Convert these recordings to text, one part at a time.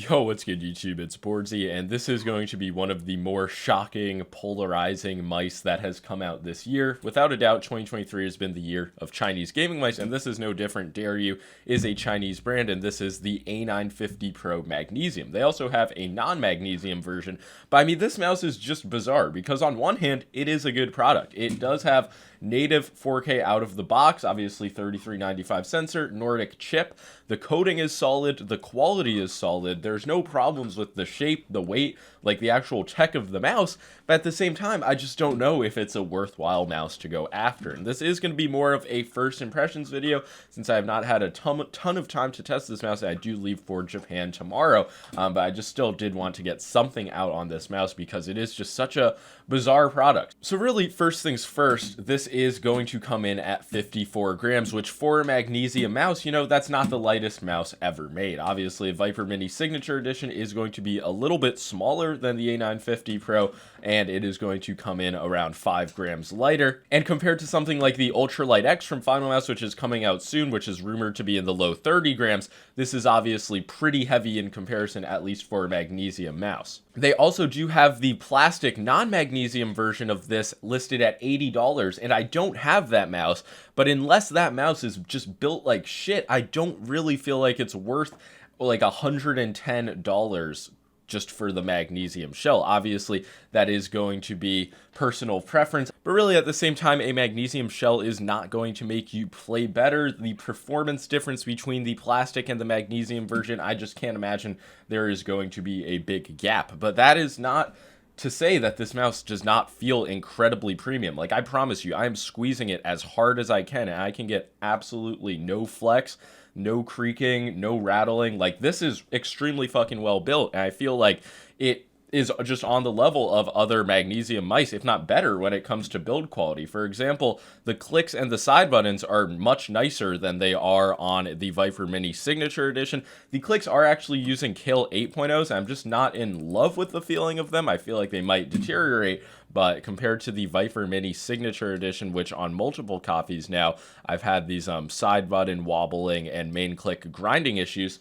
Yo, what's good, YouTube? It's boardzy, and this is going to be one of the more shocking, polarizing mice that has come out this year. Without a doubt, 2023 has been the year of Chinese gaming mice, and this is no different. Dareu is a Chinese brand, and this is the A950 Pro Magnesium. They also have a non-magnesium version, but I mean, this mouse is just bizarre, because on one hand, it is a good product. It does have native 4K out of the box, obviously 3395 sensor, Nordic chip. The coating is solid, the quality is solid, there's no problems with the shape, the weight, like the actual tech of the mouse, but at the same time, I just don't know if it's a worthwhile mouse to go after. And this is going to be more of a first impressions video, since I have not had a ton of time to test this mouse. I do leave for Japan tomorrow, but I just still did want to get something out on this mouse because it is just such a bizarre product. So really, first things first, this is going to come in at 54 grams, which for a magnesium mouse, you know, that's not the lightest mouse ever made. Obviously, a Viper Mini Signature Edition is going to be a little bit smaller than the A950 Pro, and it is going to come in around 5 grams lighter. And compared to something like the Ultralight X from Final Mouse, which is coming out soon, which is rumored to be in the low 30 grams, this is obviously pretty heavy in comparison, at least for a magnesium mouse. They also do have the plastic non-magnesium version of this listed at $80, and I don't have that mouse, but unless that mouse is just built like shit, I don't really feel like it's worth like $110 just for the magnesium shell. Obviously, that is going to be personal preference, but really at the same time, a magnesium shell is not going to make you play better. The performance difference between the plastic and the magnesium version, I just can't imagine there is going to be a big gap. But that is not to say that this mouse does not feel incredibly premium. Like, I promise you, I am squeezing it as hard as I can, and I can get absolutely no flex, no creaking, no rattling. Like, this is extremely fucking well built, and I feel like it is just on the level of other magnesium mice, if not better, when it comes to build quality. For example, the clicks and the side buttons are much nicer than they are on the Viper Mini Signature Edition. The clicks are actually using Kill 8.0s. I'm just not in love with the feeling of them. I feel like they might deteriorate, but compared to the Viper Mini Signature Edition, which on multiple copies now, I've had these side button wobbling and main click grinding issues.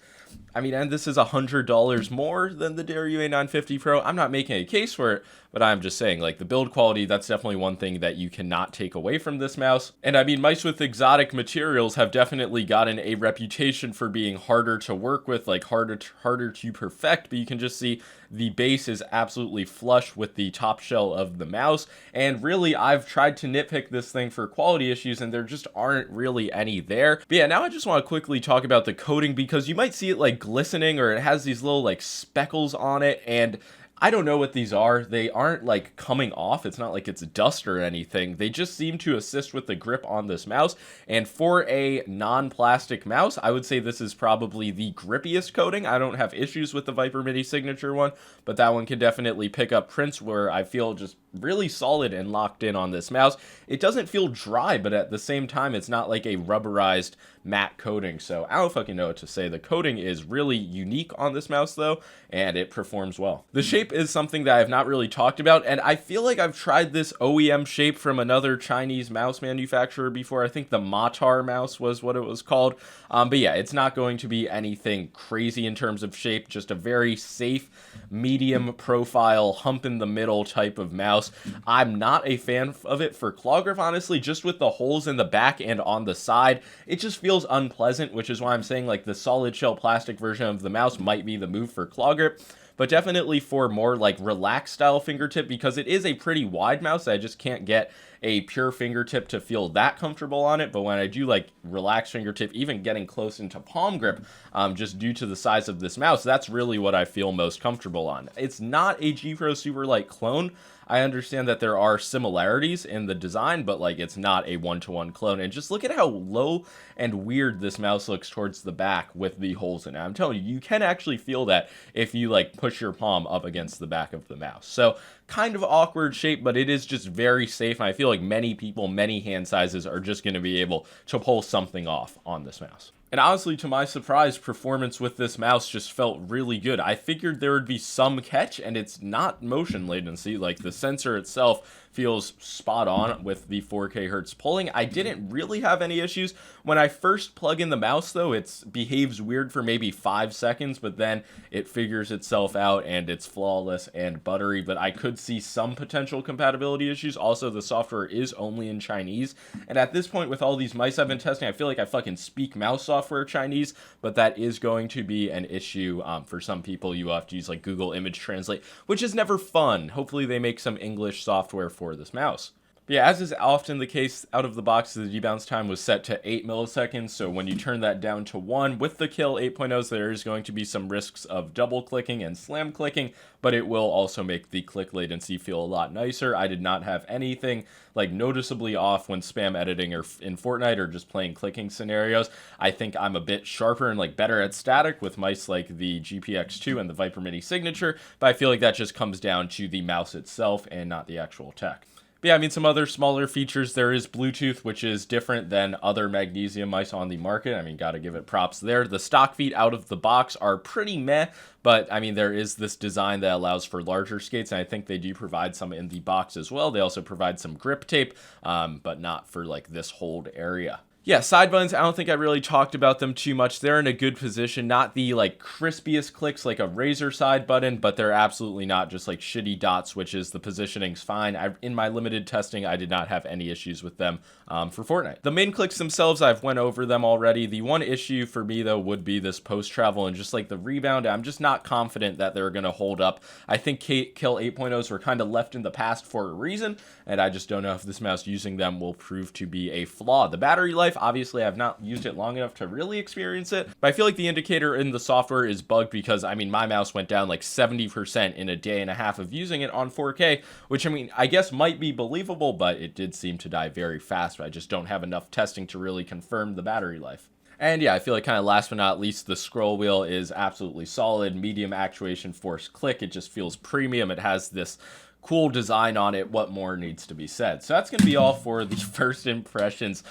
I mean, and this is $100 more than the Dareu A950 Pro. I'm not making a case for it, but I'm just saying, like, the build quality, that's definitely one thing that you cannot take away from this mouse. And I mean, mice with exotic materials have definitely gotten a reputation for being harder to work with, like harder to perfect, but you can just see the base is absolutely flush with the top shell of the mouse. And really, I've tried to nitpick this thing for quality issues, and there just aren't really any there. But yeah, now I just want to quickly talk about the coating, because you might see it like glistening, or it has these little like speckles on it, and I don't know what these are. They aren't like coming off. It's not like it's dust or anything. They just seem to assist with the grip on this mouse. And for a non-plastic mouse, I would say this is probably the grippiest coating. I don't have issues with the Viper Mini Signature one, but that one can definitely pick up prints where I feel just really solid and locked in on this mouse. It doesn't feel dry, but at the same time, it's not like a rubberized matte coating. So I don't fucking know what to say. The coating is really unique on this mouse though, and it performs well. The shape is something that I have not really talked about, and I feel like I've tried this OEM shape from another Chinese mouse manufacturer before. I think the Matar mouse was what it was called. But yeah, it's not going to be anything crazy in terms of shape, just a very safe, medium profile, hump in the middle type of mouse. I'm not a fan of it for claw grip, honestly, just with the holes in the back and on the side. It just feels unpleasant, which is why I'm saying like the solid shell plastic version of the mouse might be the move for claw grip. But definitely for more like relaxed style fingertip, because it is a pretty wide mouse. I just can't get a pure fingertip to feel that comfortable on it. But when I do like relaxed fingertip, even getting close into palm grip, just due to the size of this mouse, that's really what I feel most comfortable on. It's not a G Pro Superlight clone. I understand that there are similarities in the design, but like it's not a one-to-one clone. And just look at how low and weird this mouse looks towards the back with the holes in it. I'm telling you, you can actually feel that if you like push your palm up against the back of the mouse. So kind of awkward shape, but it is just very safe. And I feel like many people, many hand sizes are just going to be able to pull something off on this mouse. And honestly, to my surprise, performance with this mouse just felt really good. I figured there would be some catch, and it's not motion latency. Like, the sensor itself feels spot on with the 4K hertz polling. I didn't really have any issues. When I first plug in the mouse, though, it behaves weird for maybe 5 seconds, but then it figures itself out, and it's flawless and buttery. But I could see some potential compatibility issues. Also, the software is only in Chinese, and at this point, with all these mice I've been testing, I feel like I fucking speak mouse software Chinese, but that is going to be an issue for some people. You have to use like Google Image Translate, which is never fun. Hopefully they make some English software for this mouse. But yeah, as is often the case out of the box, the debounce time was set to 8 milliseconds, so when you turn that down to 1, with the Kill 8.0s, there is going to be some risks of double clicking and slam clicking, but it will also make the click latency feel a lot nicer. I did not have anything like noticeably off when spam editing or in Fortnite or just playing clicking scenarios. I think I'm a bit sharper and like better at static with mice like the GPX2 and the Viper Mini Signature, but I feel like that just comes down to the mouse itself and not the actual tech. But yeah, I mean, some other smaller features. There is Bluetooth, which is different than other Magnesium mice on the market. I mean, gotta give it props there. The stock feet out of the box are pretty meh, but I mean, there is this design that allows for larger skates, and I think they do provide some in the box as well. They also provide some grip tape, but not for like this hold area. Yeah, side buttons, I don't think I really talked about them too much. They're in a good position, not the like crispiest clicks like a Razer side button, but they're absolutely not just like shitty dot switches. The positioning's fine. In my limited testing, I did not have any issues with them for Fortnite. The main clicks themselves, I've went over them already. The one issue for me though would be this post travel and just like the rebound. I'm just not confident that they're going to hold up. I think Kill 8.0s were kind of left in the past for a reason, and I just don't know if this mouse using them will prove to be a flaw. The battery life, obviously I've not used it long enough to really experience it, but I feel like the indicator in the software is bugged because I mean my mouse went down like 70% in a day and a half of using it on 4K, which I mean I guess might be believable, but it did seem to die very fast. But I just don't have enough testing to really confirm the battery life. And yeah, I feel like kind of last but not least, the scroll wheel is absolutely solid. Medium actuation force click. It just feels premium. It has this cool design on it. What more needs to be said? So that's going to be all for the first impressions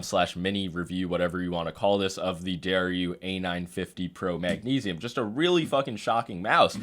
slash mini review, whatever you want to call this, of the Dareu A950 Pro Magnesium. Just a really fucking shocking mouse.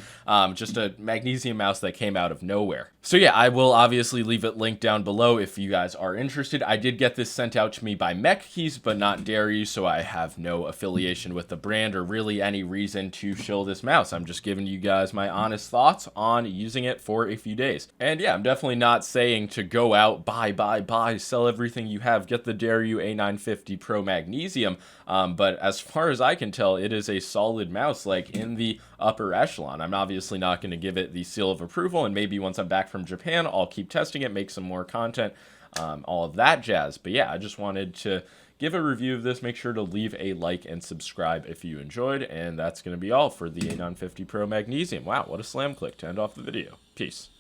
Just a Magnesium mouse that came out of nowhere. So yeah, I will obviously leave it linked down below if you guys are interested. I did get this sent out to me by Mechkeys, but not Dareu, so I have no affiliation with the brand or really any reason to shill this mouse. I'm just giving you guys my honest thoughts on using it for a few days. And yeah, I'm definitely not saying to go out, buy, sell everything you have, get the Dareu A950 Pro Magnesium, but as far as I can tell, it is a solid mouse, like in the upper echelon. I'm obviously not going to give it the seal of approval, and maybe once I'm back from Japan, I'll keep testing it, make some more content, all of that jazz. But yeah, I just wanted to give a review of this. Make sure to leave a like and subscribe if you enjoyed, and that's going to be all for the A950 Pro Magnesium. Wow, what a slam click to end off the video. Peace.